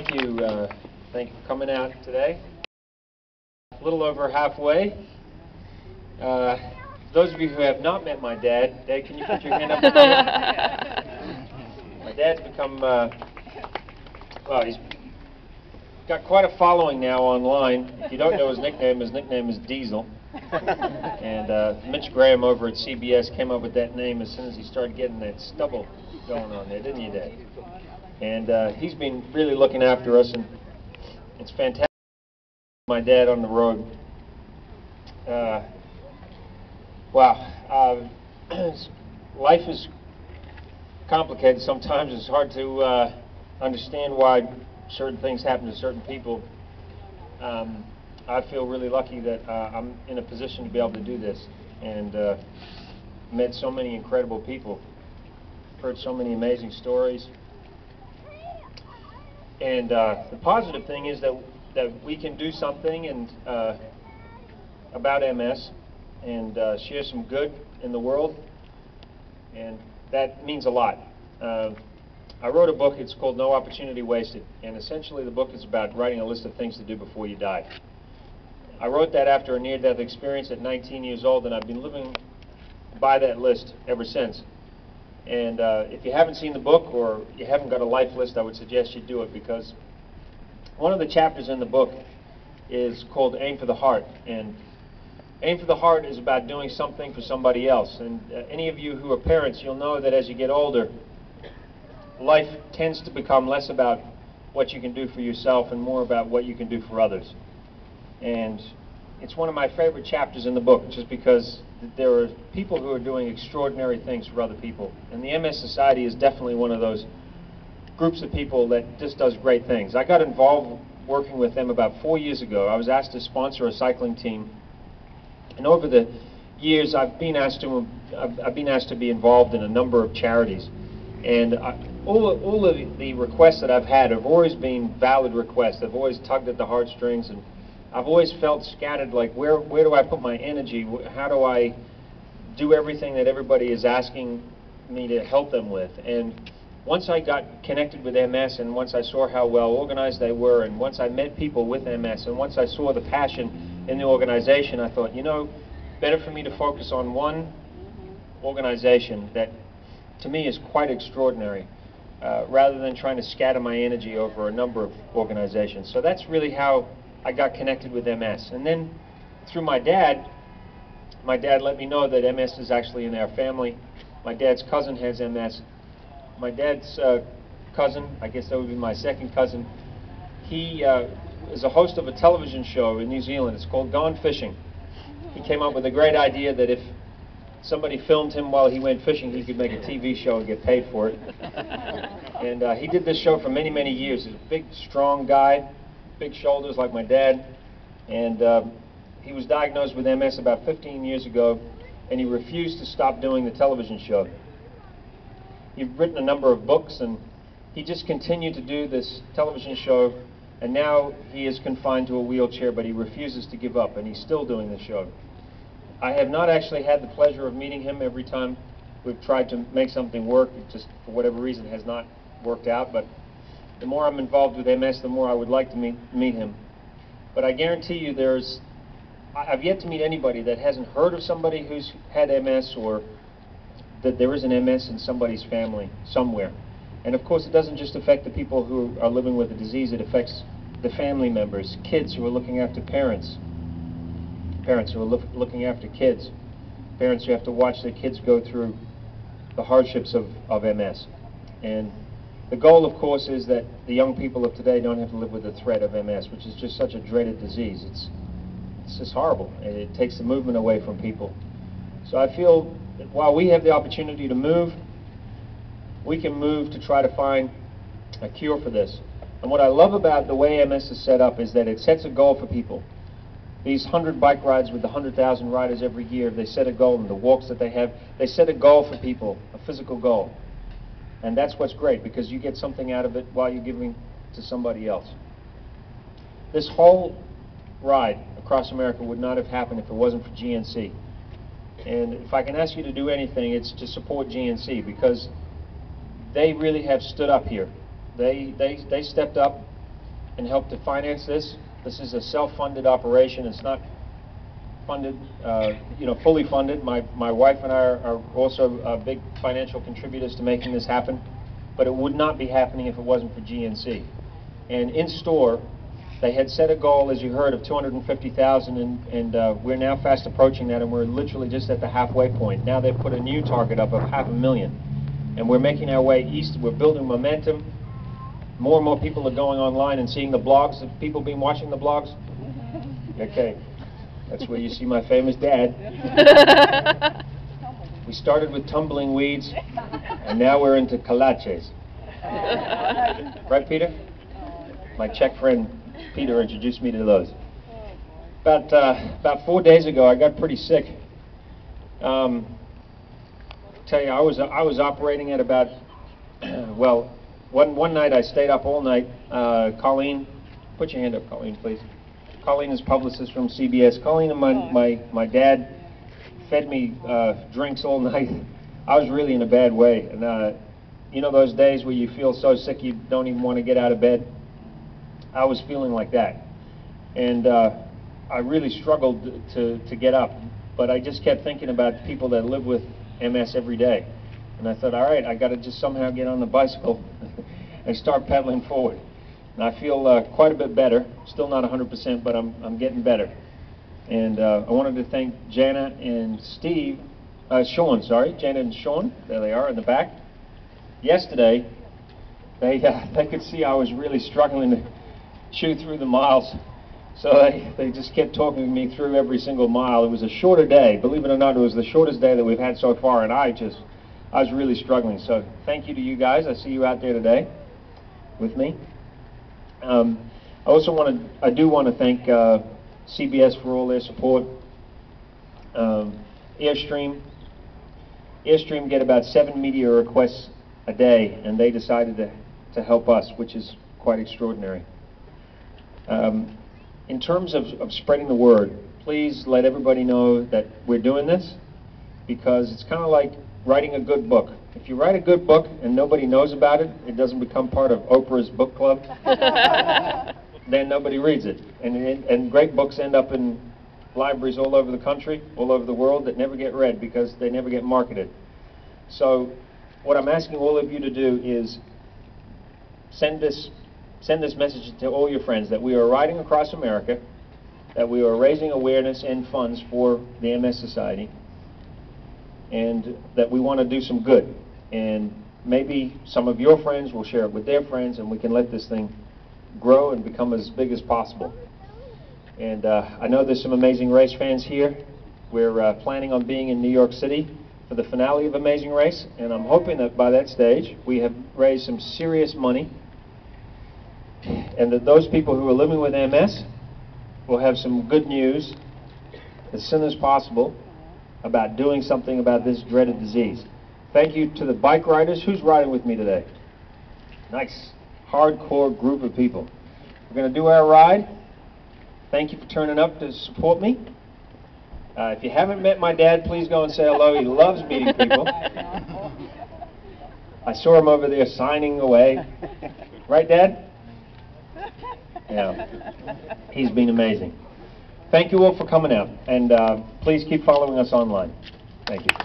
thank you. Thank you for coming out today. A little over halfway. Those of you who have not met my dad, Dad, can you put your hand up? My dad's become, well, he's got quite a following now online. If you don't know his nickname is Diesel. And Mitch Graham over at CBS came up with that name as soon as he started getting that stubble going on there, didn't you, Dad? And he's been really looking after us, and it's fantastic. My dad on the road. Wow. Life is complicated sometimes. It's hard to understand why certain things happen to certain people. I feel really lucky that I'm in a position to be able to do this, and met so many incredible people, heard so many amazing stories. And the positive thing is that we can do something and about MS and share some good in the world, and that means a lot. I wrote a book. It's called No Opportunity Wasted, and essentially the book is about writing a list of things to do before you die. I wrote that after a near-death experience at 19 years old, and I've been living by that list ever since. And if you haven't seen the book or you haven't got a life list, I would suggest you do it, because one of the chapters in the book is called Aim for the Heart. And Aim for the Heart is about doing something for somebody else. And any of you who are parents, you'll know that as you get older, life tends to become less about what you can do for yourself and more about what you can do for others. And it's one of my favorite chapters in the book, just because there are people who are doing extraordinary things for other people. And the MS Society is definitely one of those groups of people that just does great things. I got involved working with them about 4 years ago. I was asked to sponsor a cycling team. And over the years, I've been asked to be involved in a number of charities. And all of the requests that I've had have always been valid requests. They've always tugged at the heartstrings, and I've always felt scattered, like where do I put my energy? How do I do everything that everybody is asking me to help them with? And once I got connected with MS, and once I saw how well organized they were, and once I met people with MS, and once I saw the passion in the organization, I thought, you know, better for me to focus on one organization that to me is quite extraordinary, rather than trying to scatter my energy over a number of organizations. So that's really how I got connected with MS. And then through my dad let me know that MS is actually in our family. My dad's cousin has MS. My dad's cousin, I guess that would be my second cousin, he is a host of a television show in New Zealand. It's called Gone Fishing. He came up with a great idea that if somebody filmed him while he went fishing, he could make a TV show and get paid for it. And he did this show for many, many years. He's a big, strong guy, big shoulders like my dad, and he was diagnosed with MS about 15 years ago, and he refused to stop doing the television show. He'd written a number of books, and he just continued to do this television show, and now he is confined to a wheelchair, but he refuses to give up, and he's still doing the show. I have not actually had the pleasure of meeting him. Every time we've tried to make something work, it just, for whatever reason, has not worked out. But the more I'm involved with MS, the more I would like to meet him. But I guarantee you I've yet to meet anybody that hasn't heard of somebody who's had MS, or that there is an MS in somebody's family somewhere. And of course, it doesn't just affect the people who are living with the disease, it affects the family members, kids who are looking after parents, parents who are looking after kids, parents who have to watch their kids go through the hardships of MS. And the goal, of course, is that the young people of today don't have to live with the threat of MS, which is just such a dreaded disease. It's just horrible, and it takes the movement away from people. So I feel that while we have the opportunity to move, we can move to try to find a cure for this. And what I love about the way MS is set up is that it sets a goal for people. These 100 bike rides with the 100,000 riders every year, they set a goal, and the walks that they have, they set a goal for people, a physical goal. And that's what's great, because you get something out of it while you're giving to somebody else. This whole ride across America would not have happened if it wasn't for GNC. And if I can ask you to do anything, it's to support GNC, because they really have stood up here. They stepped up. and helped to finance this. This is a self-funded operation. It's not funded, fully funded. My wife and I are also big financial contributors to making this happen, but it would not be happening if it wasn't for GNC. And in store, they had set a goal, as you heard, of 250,000, and we're now fast approaching that, and we're literally just at the halfway point. Now they've put a new target up of 500,000, and we're making our way east. We're building momentum. More and more people are going online and seeing the blogs. Have people been watching the blogs? Okay, that's where you see my famous dad. We started with tumbling weeds, and now we're into colaches. Right, Peter? My Czech friend Peter introduced me to those. About 4 days ago, I got pretty sick. Tell you, I was operating at about one night I stayed up all night. Colleen, put your hand up, Colleen, please. Colleen is publicist from CBS. Colleen and my dad fed me drinks all night. I was really in a bad way, and you know those days where you feel so sick you don't even want to get out of bed? I was feeling like that, and I really struggled to get up, but I just kept thinking about people that live with MS every day, and I thought, all right, I got to just somehow get on the bicycle and start pedaling forward. And I feel quite a bit better, still not 100%, but I'm getting better. And I wanted to thank Jana and Sean, Jana and Sean, there they are in the back. Yesterday, they could see I was really struggling to chew through the miles, so they just kept talking me through every single mile. It was a shorter day, believe it or not. It was the shortest day that we've had so far, and I was really struggling. So thank you to you guys. I see you out there today with me. I do want to thank CBS for all their support. Airstream get about 7 media requests a day, and they decided to help us, which is quite extraordinary. In terms of spreading the word, please let everybody know that we're doing this, because it's kind of like writing a good book. If you write a good book and nobody knows about it, it doesn't become part of Oprah's book club, then nobody reads it. And great books end up in libraries all over the country, all over the world, that never get read because they never get marketed. So what I'm asking all of you to do is send this message to all your friends that we are riding across America, that we are raising awareness and funds for the MS Society, and that we want to do some good. And maybe some of your friends will share it with their friends, and we can let this thing grow and become as big as possible. And I know there's some Amazing Race fans here. We're planning on being in New York City for the finale of Amazing Race, and I'm hoping that by that stage we have raised some serious money, and that those people who are living with MS will have some good news as soon as possible about doing something about this dreaded disease. Thank you to the bike riders. Who's riding with me today? Nice, hardcore group of people. We're going to do our ride. Thank you for turning up to support me. If you haven't met my dad, please go and say hello. He loves meeting people. I saw him over there signing away. Right, Dad? Yeah. He's been amazing. Thank you all for coming out, and please keep following us online. Thank you.